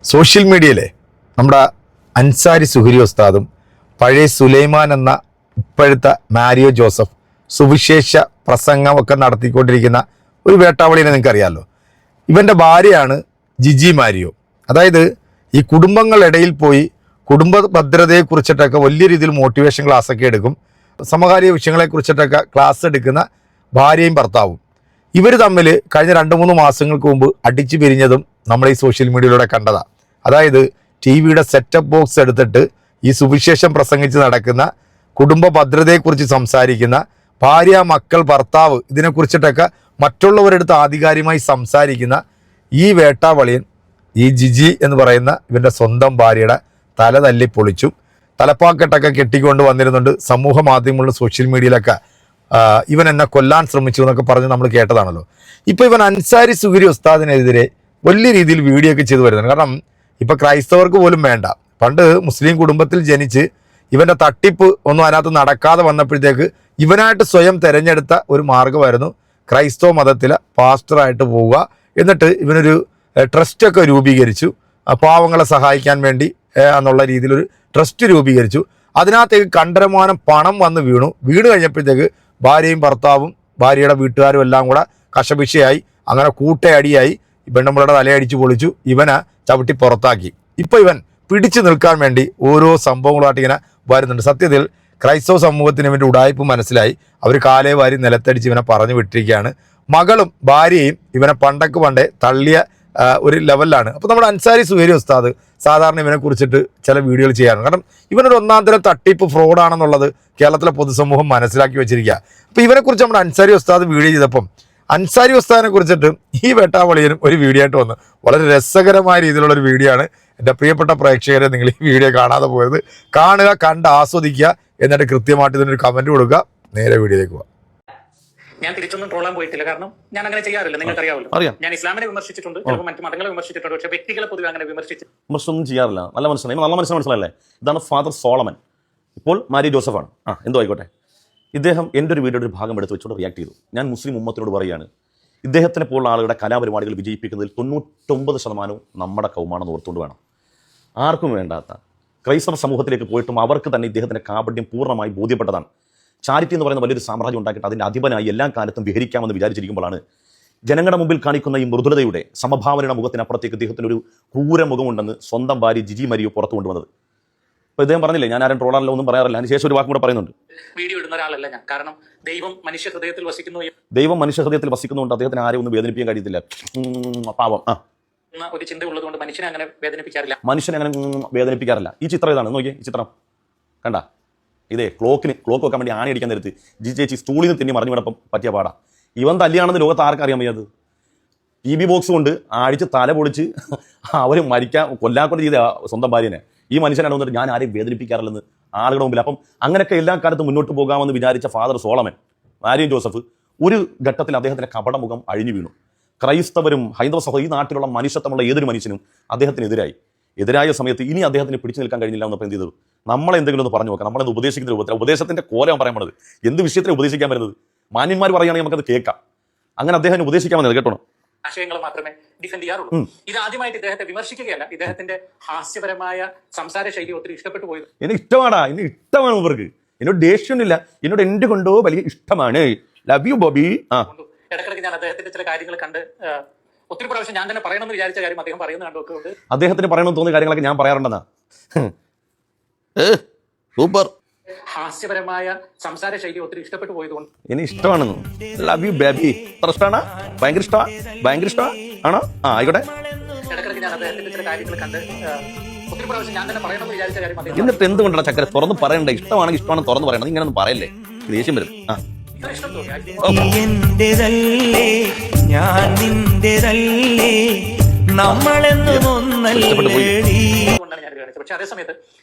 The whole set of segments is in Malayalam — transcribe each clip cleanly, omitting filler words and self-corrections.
സോഷ്യൽ മീഡിയയിലെ നമ്മുടെ അൻസാരി സുഹരി ഉസ്താദും പഴയ സുലൈമാൻ എന്ന ഇപ്പോഴത്തെ മാരിയോ ജോസഫ് സുവിശേഷ പ്രസംഗമൊക്കെ നടത്തിക്കൊണ്ടിരിക്കുന്ന ഒരു വേട്ടാവളിനെ നിങ്ങൾക്കറിയാമല്ലോ. ഇവൻ്റെ ഭാര്യയാണ് ജിജി മാരിയോ. അതായത് ഈ കുടുംബങ്ങളിടയിൽ പോയി കുടുംബ ഭദ്രതയെക്കുറിച്ചിട്ടൊക്കെ വലിയ രീതിയിൽ മോട്ടിവേഷൻ ക്ലാസ്സൊക്കെ എടുക്കും. സമകാലിക വിഷയങ്ങളെക്കുറിച്ചിട്ടൊക്കെ ക്ലാസ് എടുക്കുന്ന ഭാര്യയും ഭർത്താവും. ഇവർ തമ്മിൽ കഴിഞ്ഞ 2-3 മാസങ്ങൾക്ക് മുമ്പ് അടിച്ചു പിരിഞ്ഞതും നമ്മൾ ഈ സോഷ്യൽ മീഡിയയിലൂടെ കണ്ടതാണ്. അതായത് ടി വിയുടെ സെറ്റപ്പ് ബോക്സ് എടുത്തിട്ട് ഈ സുവിശേഷം പ്രസംഗിച്ച് നടക്കുന്ന കുടുംബ ഭദ്രതയെക്കുറിച്ച് സംസാരിക്കുന്ന ഭാര്യ, മക്കൾ, ഭർത്താവ് ഇതിനെക്കുറിച്ചിട്ടൊക്കെ മറ്റുള്ളവരെടുത്ത് ആധികാരികമായി സംസാരിക്കുന്ന ഈ വേട്ടാവളിയൻ ഈ ജിജി എന്ന് പറയുന്ന ഇവൻ്റെ സ്വന്തം ഭാര്യയുടെ തല തല്ലി പൊളിച്ചു. തലപ്പാക്കെട്ടൊക്കെ കെട്ടിക്കൊണ്ട് വന്നിരുന്നുണ്ട്. സമൂഹ മാധ്യമങ്ങളിലും സോഷ്യൽ മീഡിയയിലൊക്കെ ഇവൻ എന്നെ കൊല്ലാൻ ശ്രമിച്ചു എന്നൊക്കെ പറഞ്ഞ് നമ്മൾ കേട്ടതാണല്ലോ. ഇപ്പോൾ ഇവൻ അൻസാരി സുഹരി ഉസ്താദിനെതിരെ വലിയ രീതിയിൽ വീഡിയോ ഒക്കെ ചെയ്തു വരുന്നുണ്ട്. കാരണം ഇപ്പം ക്രൈസ്തവർക്ക് പോലും വേണ്ട. പണ്ട് മുസ്ലിം കുടുംബത്തിൽ ജനിച്ച് ഇവൻ്റെ തട്ടിപ്പ് ഒന്നും അതിനകത്ത് നടക്കാതെ വന്നപ്പോഴത്തേക്ക് ഇവനായിട്ട് സ്വയം തിരഞ്ഞെടുത്ത ഒരു മാർഗ്ഗമായിരുന്നു ക്രൈസ്തവ മതത്തിലെ പാസ്റ്ററായിട്ട് പോവുക. എന്നിട്ട് ഇവനൊരു ട്രസ്റ്റൊക്കെ രൂപീകരിച്ചു, പാവങ്ങളെ സഹായിക്കാൻ വേണ്ടി എന്നുള്ള രീതിയിലൊരു ട്രസ്റ്റ് രൂപീകരിച്ചു. അതിനകത്തേക്ക് കണ്ടമാനം പണം വന്ന് വീണ് കഴിഞ്ഞപ്പോഴത്തേക്ക് ഭാര്യയും ഭർത്താവും ഭാര്യയുടെ വീട്ടുകാരും എല്ലാം കൂടെ കശപിശയായി. അങ്ങനെ കൂട്ടയടിയായി. പെണ്ണുമ്പളുടെ തലയടിച്ച് പൊളിച്ചു. ഇവനെ ചവിട്ടി പുറത്താക്കി. ഇപ്പോൾ ഇവൻ പിടിച്ചു നിൽക്കാൻ വേണ്ടി ഓരോ സംഭവങ്ങളായിട്ട് ഇങ്ങനെ വരുന്നുണ്ട്. സത്യത്തിൽ ക്രൈസ്തവ സമൂഹത്തിന് ഇവൻ്റെ ഉടായ്പ് മനസ്സിലായി. അവർ കാലേ വാരി നിലത്തടിച്ച് ഇവനെ പറഞ്ഞു വിട്ടിരിക്കുകയാണ്. മകളും ഭാര്യയും ഇവനെ പണ്ടേ തള്ളിയ ഒരു ലെവലിലാണ്. അപ്പോൾ നമ്മുടെ അൻസാരി സുഹരി ഉസ്താദ് സാധാരണ ഇവനെ കുറിച്ചിട്ട് ചില വീഡിയോകൾ ചെയ്യാറുണ്ട്. കാരണം ഇവനൊരു ഒന്നാം തരം തട്ടിപ്പ് ഫ്രോഡാണെന്നുള്ളത് കേരളത്തിലെ പൊതുസമൂഹം മനസ്സിലാക്കി വെച്ചിരിക്കുക. അപ്പോൾ ഇവനെക്കുറിച്ച് നമ്മുടെ അൻസാരി ഉസ്താദ് വീഡിയോ ചെയ്തപ്പം അൻസാരി ഉസ്താദിനെ കുറിച്ചിട്ട് ഈ വേട്ടാവളിയനും ഒരു വീഡിയോ ആയിട്ട് വന്നു. വളരെ രസകരമായ രീതിയിലുള്ളൊരു വീഡിയോ ആണ്. എൻ്റെ പ്രിയപ്പെട്ട പ്രേക്ഷകരെ, നിങ്ങൾ ഈ വീഡിയോ കാണാതെ പോയത് കാണുക, കണ്ട് ആസ്വദിക്കുക, എന്നിട്ട് കൃത്യമായിട്ട് ഇതിനൊരു കമൻറ്റ് കൊടുക്കുക. നേരെ വീഡിയോയിലേക്ക് പോവാം. ഞാൻ തിരിച്ചൊന്നും ട്രോളാൻ പോയിട്ടില്ല. കാരണം ഞാൻ അങ്ങനെ ചെയ്യാറില്ല. നിങ്ങൾക്ക് അറിയാമല്ലോ. ഞാൻ ഇസ്ലാമിനെ വിമർശിച്ചിട്ടുണ്ട്, ചിലപ്പോൾ മറ്റു മതങ്ങളെ വിമർശിച്ചിട്ടുണ്ട്. പക്ഷേ വ്യക്തികളെ പൊതുവെ അങ്ങനെ വിമർശിച്ചൊന്നും ചെയ്യാറില്ല. നല്ല മനസ്സിലായല്ലേ. ഇതാണ് ഫാദർ സോളമൻ, ഇപ്പോൾ മാരി ജോസഫാണ്. എന്തോ ആയിക്കോട്ടെ. ഇദ്ദേഹം എൻ്റെ ഒരു വീഡിയോയുടെ ഒരു ഭാഗം എടുത്ത് വെച്ചുകൊണ്ട് റിയാക്ട് ചെയ്തു. ഞാൻ മുസ്ലിം ഉമ്മത്തിനോട് പറയുകയാണ്, ഇദ്ദേഹത്തിനെ പോലുള്ള ആളുകളുടെ കലാപരിപാടികൾ വിജയിപ്പിക്കുന്നതിൽ 99% നമ്മുടെ കൗമാണെന്ന് ഓർത്തുകൊണ്ട് വേണം. ആർക്കും വേണ്ടാത്ത ക്രൈസ്തവ സമൂഹത്തിലേക്ക് പോയിട്ടും അവർക്ക് തന്നെ ഇദ്ദേഹത്തിൻ്റെ കാപട്യം പൂർണ്ണമായി ബോധ്യപ്പെട്ടതാണ്. ചാരിറ്റി എന്ന് പറയുന്ന വലിയൊരു സാമ്രാജ്യം ഉണ്ടാക്കിയിട്ട് അതിൻ്റെ അധിപനായി എല്ലാ കാലത്തും വിഹരിക്കാമെന്ന് വിചാരിച്ചിരിക്കുമ്പോഴാണ് ജനങ്ങളുടെ മുമ്പിൽ കാണിക്കുന്ന ഈ മൃദുലതയുടെ സമഭാവനയുടെ മുഖത്തിനപ്പുറത്തേക്ക് ഇദ്ദേഹത്തിനൊരു ക്രൂര മുഖമുണ്ടെന്ന് സ്വന്തം ഭാര്യ ജിജി മരിയോ പുറത്തു കൊണ്ടുവന്നത്. അപ്പോൾ ഇദ്ദേഹം പറഞ്ഞില്ലേ, ഞാൻ ആരും ട്രോളാറില്ല, ഒന്നും പറയാറില്ല. അതിനുശേഷം ഒരു വാക്കും കൂടെ പറയുന്നുണ്ട്. വീഡിയോ ഇടുന്ന ഒരാളല്ല ഞാൻ. കാരണം ദൈവം മനുഷ്യ ഹൃദയത്തിൽ വസിക്കുന്നുണ്ട്. അദ്ദേഹത്തിന് ആരെയും ഒന്നും വേദനിപ്പിക്കാൻ കഴിയത്തില്ല. പാവം ഒരു ചിന്ത ഉള്ളതുകൊണ്ട് മനുഷ്യനെ അങ്ങനെ വേദനിപ്പിക്കാറില്ല. ഈ ചിത്രം ഇതാണ്, നോക്കിയേ. ഈ ചിത്രം കണ്ട. ഇതേ ക്ലോക്ക് വെക്കാൻ വേണ്ടി ആണി അടിക്കാൻ നേരത്ത് ജി ചേച്ചി സ്റ്റൂളിൽ നിന്ന് തെന്നി മറിഞ്ഞു വിടപ്പം പറ്റിയ പാടാ. ഇവൻ തല്ലിയാണെന്ന് ലോകത്ത് ആർക്കും അറിയാൻ വയ്യത്. TV ബോക്സ് കൊണ്ട് അടിച്ച് തല പൊളിച്ച് അവർ കൊല്ലാക്കൊണ്ട് ചെയ്ത സ്വന്തം ഭാര്യനെ ഈ മനുഷ്യനാണ് വന്നിട്ട് ഞാൻ ആരെയും വേദനിപ്പിക്കാറില്ലെന്ന് ആളുകളുടെ മുമ്പിൽ. അപ്പം അങ്ങനെയൊക്കെ എല്ലാ കാലത്തും മുന്നോട്ട് പോകാമെന്ന് വിചാരിച്ച ഫാദർ സോളമൻ മാരിയോ ജോസഫ് ഒരു ഘട്ടത്തിൽ അദ്ദേഹത്തിൻ്റെ കപടമുഖം അഴിഞ്ഞു വീണു. ക്രൈസ്തവരും ഹൈന്ദവ സഹോദര ഈ നാട്ടിലുള്ള മനുഷ്യത്വമുള്ള ഏതൊരു മനുഷ്യനും എതിരായ സമയത്ത് ഇനി അദ്ദേഹത്തിന് പിടിച്ചു നിൽക്കാൻ കഴിഞ്ഞില്ല എന്നപ്പോൾ എന്ത് ചെയ്തു? നമ്മളെന്തെങ്കിലും ഒന്ന് പറഞ്ഞു നോക്കാം. നമ്മളെന്ത് ഉപദേശിക്കുന്ന രൂപത്തിൽ ഉപദേശത്തിൻ്റെ കോലം പറയാൻ പറ്റുന്നത്. എന്ത് വിഷയത്തിന് ഉപദേശിക്കാൻ വരുന്നത്? മാന്യന്മാർ പറയുകയാണെങ്കിൽ നമുക്കത് കേൾക്കാം. അങ്ങനെ അദ്ദേഹം ഉപദേശിക്കാൻ വന്നത് കേട്ടോ. ആശയങ്ങൾ മാത്രമേ ഡിഫെൻഡ് ചെയ്യാറുള്ളൂ. ഇത് ആദ്യമായിട്ട് ഇദ്ദേഹത്തെ വിമർശിക്കുകയല്ല. ഇദ്ദേഹത്തിന്റെ ഹാസ്യപരമായ സംസാര ശൈലി ഒത്തിരി ഇഷ്ടപ്പെട്ടു പോയത്. എന്നെ ഇഷ്ടമാണ് ഇവർക്ക്. എന്നോട് ദേഷ്യമൊന്നുമില്ല, എന്നോട് എന്റെ കൊണ്ടോ വലിയ ഇഷ്ടമാണ്. Love you Bobby. ഇടക്കിടക്ക് ഞാൻ അദ്ദേഹത്തിന്റെ ചില കാര്യങ്ങൾ കണ്ട് ഒത്തിരി പ്രാവശ്യം ഞാൻ തന്നെ പറയണമെന്ന് വിചാരിച്ച കാര്യം അദ്ദേഹം പറയുന്നത് കണ്ടൊക്കെ അദ്ദേഹത്തിന് പറയണമെന്ന് തോന്നിയ കാര്യങ്ങളൊക്കെ ഞാൻ പറയാറുണ്ടെന്നാ. സൂപ്പർ ഹാസ്യപരമായ സംസാര ശൈലി ഒത്തിരി ഇഷ്ടപ്പെട്ടു പോയതുകൊണ്ട് എനിക്ക് ഇഷ്ടമാണെന്ന്. Love you baby. ഇഷ്ടമാണ്, ഭയങ്കര ഇഷ്ടമാണ് ആണോ? ആയിക്കോട്ടെ. ഇടക്കിടക്ക് ഞാൻ അദ്ദേഹത്തിന്റെ ചില കാര്യങ്ങൾ കണ്ട് ഒത്തിരി പ്രാവശ്യം ഞാൻ തന്നെ പറയണമെന്ന് വിചാരിച്ച കാര്യം. എന്നിട്ട് എന്തുകൊണ്ടാണ് ചക്കര തുറന്ന് പറയണ്ടേ? ഇഷ്ടമാണെങ്കിൽ തുറന്ന് പറയണം. ഇങ്ങനെ ഒന്നും പറയല്ലേ, ദേഷ്യം വരും. പക്ഷെ അതേ സമയത്ത്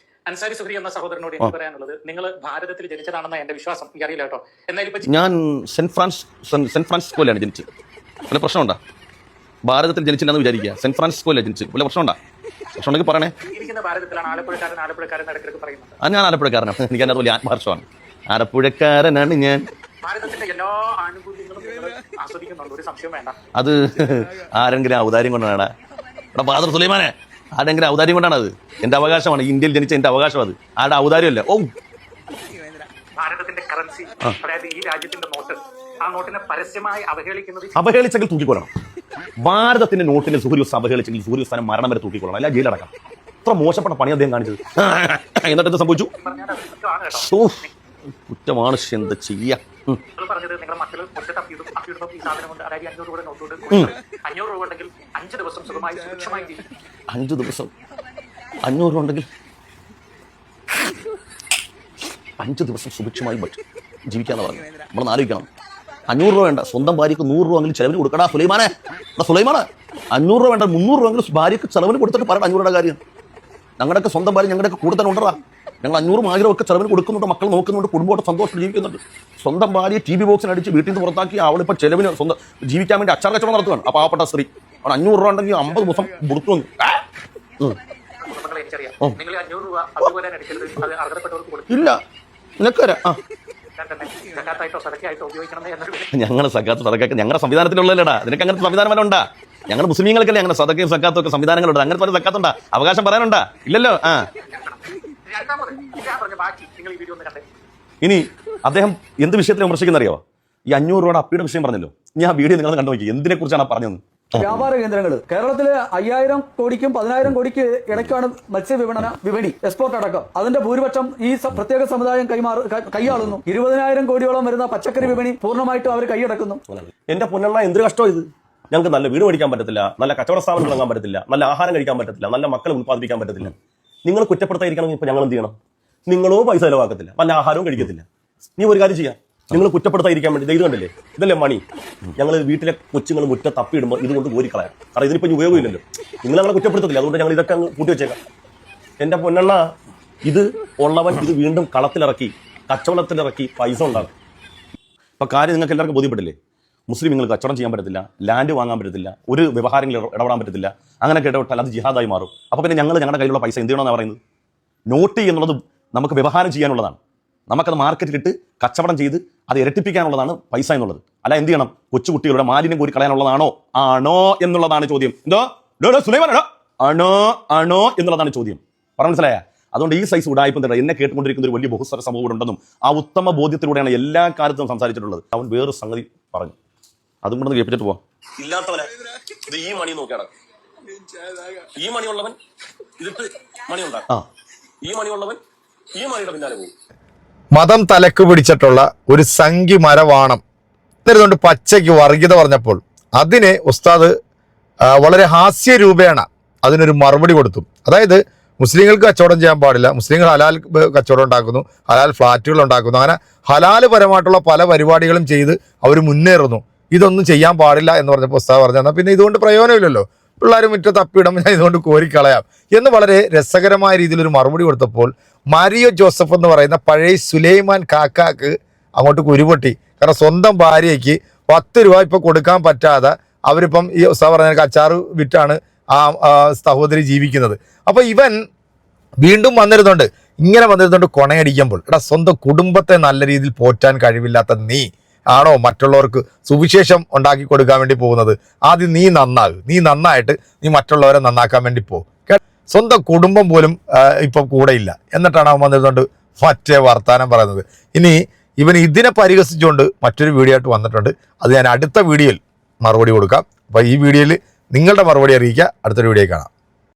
അൻസാരി സുഹരി എന്ന സഹോദരനോട് എനിക്ക് പറയാനുള്ളത്, നിങ്ങൾ ഭാരതത്തിൽ ജനിച്ചതാണെന്ന എന്റെ വിശ്വാസം. എനിക്കറിയില്ല കേട്ടോ. എന്നാലും ഞാൻ സെന്റ് ഫ്രാൻസിസ്കോയിലാണ് ജനിച്ചത്. വല്ല പ്രശ്നമുണ്ടോ? ഭാരതത്തിൽ ജനിച്ചില്ലെന്ന് വിചാരിക്കുക. സെന്റ് ഫ്രാൻസിസ്കോയിലാണ് ജനിച്ചത്. വല്ല പ്രശ്നമുണ്ടോ? പ്രശ്നമുണ്ടെങ്കിൽ പറയണേ. ഇരിക്കുന്ന ഭാരതത്തിലാണ് ആലപ്പുഴക്കാരൻ ഇടയ്ക്കിടയ്ക്ക് പറയുന്നത്. അത് ഞാൻ ആലപ്പുഴക്കാരനാണ്. എനിക്ക് അതിനകത്ത് വലിയ ആത്മഹർഷമാണ്. ആലപ്പുഴക്കാരനാണ് ഞാൻ. ഭാരതത്തിന്റെ എല്ലാ ആനുകൂല്യങ്ങളും ആസ്വദിക്കുന്നുണ്ട്, ഒരു സംശയം വേണ്ട. അത് ആരെങ്കിലും ഔദാര്യം കൊണ്ടാണ്. ഫാദർ സുലൈമാനെ, ആരെങ്കിലും ഔദാര്യം കൊണ്ടാണ് അത്. എൻ്റെ അവകാശമാണ്, ഇന്ത്യയിൽ ജനിച്ച എൻ്റെ അവകാശം അത്. ആരുടെ ഔദാര്യമല്ല. ഓ, ഭാരതത്തിന്റെ കറൻസി, അതായത് ഈ രാജ്യത്തിന്റെ നോട്ട്, ആ നോട്ടിനെ പരസ്യമായി അവഹേളിച്ചെങ്കിൽ തൂക്കിക്കൊള്ളണം. ഭാരതത്തിന്റെ നോട്ടിനെ സുഹൃത്ത് അവഹേളിച്ചെങ്കിൽ സൂര്യസ്ഥാനം മരണം വരെ തൂക്കിക്കൊള്ളണം, അല്ല ജയിലടക്കാം. അത്ര മോശപ്പെട്ട പണി അദ്ദേഹം കാണിച്ചത്. എന്നിട്ട് എന്ത് സംഭവിച്ചു? കുറ്റമാണ്. എന്താ ചെയ്യാ? 500 രൂപ ഉണ്ടെങ്കിൽ 5 ദിവസം സുഖമായി സുഭിക്ഷമായി ജീവിക്കും. 5 ദിവസം 500 ഉണ്ടെങ്കിൽ 5 ദിവസം സുഭിക്ഷമായി ജീവിക്കാന്ന് പറഞ്ഞു. നമ്മൾ ആലോചിക്കണം. 500 രൂപ വേണ്ട, സ്വന്തം ഭാര്യക്ക് 100 രൂപ എങ്കിലും ചെലവിന് കൊടുക്കടാ സുലൈമാനെ. 500 രൂപ വേണ്ട, 300 രൂപ എങ്കിലും ഭാര്യക്ക് ചെലവിന് കൊടുത്തിട്ട് പറയണം 500 രൂപയുടെ കാര്യം. ഞങ്ങളുടെയൊക്കെ സ്വന്തം ഭാര്യ ഞങ്ങളുടെയൊക്കെ കൂടെ തന്നെ ഉണ്ടടാ. ഞങ്ങൾ 500 1000 ഒക്കെ ചെലവിന് കൊടുക്കുന്നുണ്ട്, മക്കൾ നോക്കുന്നുണ്ട്, കുടുംബമായിട്ട് സന്തോഷം ജീവിക്കുന്നുണ്ട്. സ്വന്തം ഭാര്യ TV ബോക്സിന് അടിച്ച് വീട്ടിൽ നിന്ന് പുറത്താക്കി അവളിപ്പോൾ ചെലവിന് സ്വന്തം ജീവിക്കാൻ വേണ്ടി അച്ചാർ കച്ചവടം നടത്തുകയാണ്. ആ പാവപ്പെട്ട സ്ത്രീ 500 രൂപ ഉണ്ടെങ്കിൽ 50 ദിവസം കൊടുത്തു വന്നു. ഇല്ല നിനക്ക് വരാം. ഞങ്ങൾ സക്കാത്ത് സദക്കൊക്കെ ഞങ്ങളുടെ സംവിധാനത്തിലുള്ളതല്ലേടാ. നിനക്ക് അങ്ങനത്തെ സംവിധാനം വല്ല ഉണ്ടാ? ഞങ്ങൾ മുസ്ലിങ്ങൾക്കല്ലേ അങ്ങനെ സദക്കയും സക്കാത്തും ഒക്കെ സംവിധാനങ്ങളുണ്ട്. അങ്ങനത്തെ ഒരു സക്കാത്തുണ്ടാ? അവകാശം പറയാനുണ്ടാ? ഇല്ലല്ലോ. ഇനി അദ്ദേഹം എന്ത് വിഷയത്തിൽ വിമർശിക്കുന്ന അറിയോ? ഈ 500 രൂപയുടെ അപ്പിയുടെ വിഷയം പറഞ്ഞല്ലോ. ഞാൻ വീഡിയോ നിങ്ങൾ കണ്ടു നോക്കി, എന്തിനെ കുറിച്ചാണ് പറഞ്ഞത്? വ്യാപാര കേന്ദ്രങ്ങൾ കേരളത്തിലെ 5000 കോടിക്കും 10000 കോടിക്ക് ഇടയ്ക്കാണ് വിപണി എക്സ്പോർട്ട് അടക്കം. അതിന്റെ ഭൂരിപക്ഷം ഈ പ്രത്യേക സമുദായം കൈയാളുന്നു. 20,000 കോടിയോളം വരുന്ന പച്ചക്കറി വിപണി പൂർണ്ണമായിട്ടും അവർ കൈയടക്കുന്നു. എന്റെ പൊന്നെണ്ണ, എന്തൊരു കഷ്ടം ഇത്. ഞങ്ങൾക്ക് നല്ല വീട് മേടിക്കാൻ പറ്റത്തില്ല, നല്ല കച്ചവട സ്ഥാപനം തുടങ്ങാൻ പറ്റത്തില്ല, നല്ല ആഹാരം കഴിക്കാൻ പറ്റത്തില്ല, നല്ല മക്കളെ ഉത്പാദിപ്പിക്കാൻ പറ്റത്തില്ല. നിങ്ങൾ കുറ്റപ്പെടുത്താതിരിക്കണമെങ്കിൽ ഇപ്പൊ ഞങ്ങൾ എന്ത് ചെയ്യണം? നിങ്ങളോ പൈസ ചെലവാക്കത്തില്ല, നല്ല ആഹാരവും കഴിക്കത്തില്ല. നീ ഒരു കാര്യം ചെയ്യാം, നിങ്ങൾ കുറ്റപ്പെടുത്താതിരിക്കാൻ വേണ്ടി ഇത് കണ്ടില്ലേ, ഇതല്ലേ മണി. ഞങ്ങൾ വീട്ടിലെ കൊച്ചുങ്ങൾ മുറ്റ തപ്പിയിടുമ്പോൾ ഇതുകൊണ്ട് കോരിക്കളയാം. കാരണം ഇതിനിപ്പോൾ ഉപയോഗമില്ലല്ലോ. നിങ്ങൾ ഞങ്ങളെ കുറ്റപ്പെടുത്തത്തില്ല, അതുകൊണ്ട് ഞങ്ങൾ ഇതൊക്കെ അങ്ങ് കൂട്ടി വെച്ചേക്കാം. എന്റെ പൊന്നെണ്ണ, ഇത് ഉള്ളവൻ ഇത് വീണ്ടും കളത്തിലിറക്കി കച്ചവടത്തിലിറക്കി പൈസ ഉണ്ടാകും. ഇപ്പൊ കാര്യം നിങ്ങൾക്ക് എല്ലാവർക്കും ബോധ്യപ്പെട്ടില്ലേ? മുസ്ലിം നിങ്ങൾക്ക് കച്ചവടം ചെയ്യാൻ പറ്റത്തില്ല, ലാൻഡ് വാങ്ങാൻ പറ്റത്തില്ല, ഒരു വ്യവഹാരങ്ങളിൽ ഇടപെടാൻ പറ്റത്തില്ല. അങ്ങനെ ഇടപെട്ടാൽ അത് ജിഹാദായി മാറും. അപ്പോൾ പിന്നെ ഞങ്ങളുടെ കയ്യിലുള്ള പൈസ എന്ത് ചെയ്യണമെന്നാണ് പറയുന്നത്? നോട്ട് എന്നുള്ളത് നമുക്ക് വ്യവഹാരം ചെയ്യാനുള്ളതാണ്. നമുക്കത് മാർക്കറ്റിലിട്ട് കച്ചവടം ചെയ്ത് അത് ഇരട്ടിപ്പിക്കാനുള്ളതാണ് പൈസ എന്നുള്ളത്. അല്ല എന്ത് ചെയ്യണം? കൊച്ചുകുട്ടികളുടെ മാലിന്യം കോരി കളയാനുള്ളതാണോ? ആണോ എന്നുള്ളതാണ് ചോദ്യം. എന്തോ സുലൈമാനോ ആണോ എന്നുള്ളതാണ് ചോദ്യം. പറഞ്ഞു മനസ്സിലായ? അതുകൊണ്ട് ഈ സൈസ് ഉടായ്പ എന്നെ കേട്ടുകൊണ്ടിരിക്കുന്ന ഒരു വലിയ ബഹുസ്വര സമൂഹം ഉണ്ടെന്നും ആ ഉത്തമ ബോധ്യത്തിലൂടെയാണ് എല്ലാ കാര്യത്തിലും സംസാരിച്ചിട്ടുള്ളത്. അവൻ വേറൊരു സംഗതി പറഞ്ഞു, അതും കൂടെ കേൾപ്പിച്ചിട്ട് പോവാം. ഇല്ലാത്തവനെ ഇത് ഈ മണി നോക്കിയാണ്. ഈ മണിയുള്ളവൻ ഇതിട്ട് മണി ഉണ്ടാകും. ഈ മണിയുള്ളവൻ ഈ മണിയുടെ പിന്നാലെ പോകും. മതം തലക്ക് പിടിച്ചിട്ടുള്ള ഒരു സംഖ്യ മരവാണം എന്നിരുന്നുകൊണ്ട് പച്ചയ്ക്ക് വർഗീയത പറഞ്ഞപ്പോൾ അതിനെ ഉസ്താദ് വളരെ ഹാസ്യരൂപേണ അതിനൊരു മറുപടി കൊടുത്തു. അതായത് മുസ്ലിങ്ങൾക്ക് കച്ചവടം ചെയ്യാൻ പാടില്ല, മുസ്ലിങ്ങൾ ഹലാൽ കച്ചവടം ഉണ്ടാക്കുന്നു, ഹലാൽ ഫ്ലാറ്റുകൾ ഉണ്ടാക്കുന്നു, അങ്ങനെ ഹലാൽ പരമായിട്ടുള്ള പല പരിപാടികളും ചെയ്ത് അവർ മുന്നേറുന്നു. ഇതൊന്നും ചെയ്യാൻ പാടില്ല എന്ന് പറഞ്ഞപ്പോൾ ഉസ്താദ് പറഞ്ഞു, എന്നാൽ പിന്നെ ഇതുകൊണ്ട് പ്രയോജനമില്ലല്ലോ, പിള്ളേർ മുറ്റ തപ്പിയിടുമ്പോൾ ഞാൻ ഇതുകൊണ്ട് കോരിക്കളയാം എന്ന് വളരെ രസകരമായ രീതിയിലൊരു മറുപടി കൊടുത്തപ്പോൾ മാരിയോ ജോസഫ് എന്ന് പറയുന്ന പഴയ സുലൈമാൻ കാക്കാക്ക് അങ്ങോട്ട് കുരുപൊട്ടി. കാരണം സ്വന്തം ഭാര്യയ്ക്ക് 10 രൂപ ഇപ്പം കൊടുക്കാൻ പറ്റാതെ അവരിപ്പം ഈ ഉസ്താദ് പറഞ്ഞ അച്ചാറ് വിറ്റാണ് ആ സഹോദരി ജീവിക്കുന്നത്. അപ്പോൾ ഇവൻ വീണ്ടും വന്നിരുന്നുണ്ട്, ഇങ്ങനെ വന്നിരുന്നുണ്ട് കൊണയടിക്കുമ്പോൾ, എടാ സ്വന്തം കുടുംബത്തെ നല്ല രീതിയിൽ പോറ്റാൻ കഴിവില്ലാത്ത നീ ആണോ മറ്റുള്ളവർക്ക് സുവിശേഷം ഉണ്ടാക്കി കൊടുക്കാൻ വേണ്ടി പോകുന്നത്? ആദ്യം നീ നന്നാകും, നീ നന്നായിട്ട് നീ മറ്റുള്ളവരെ നന്നാക്കാൻ വേണ്ടി പോകും. സ്വന്തം കുടുംബം പോലും ഇപ്പം കൂടെ ഇല്ല, എന്നിട്ടാണ് അവൻ വന്നിരുന്നുകൊണ്ട് മറ്റേ വർത്താനം പറയുന്നത്. ഇനി ഇവൻ ഇതിനെ പരിഹസിച്ചുകൊണ്ട് മറ്റൊരു വീഡിയോ ആയിട്ട് വന്നിട്ടുണ്ട്. അത് ഞാൻ അടുത്ത വീഡിയോയിൽ മറുപടി കൊടുക്കാം. അപ്പോൾ ഈ വീഡിയോയിൽ നിങ്ങളുടെ മറുപടി അറിയിക്കുക. അടുത്തൊരു വീഡിയോ കാണാം.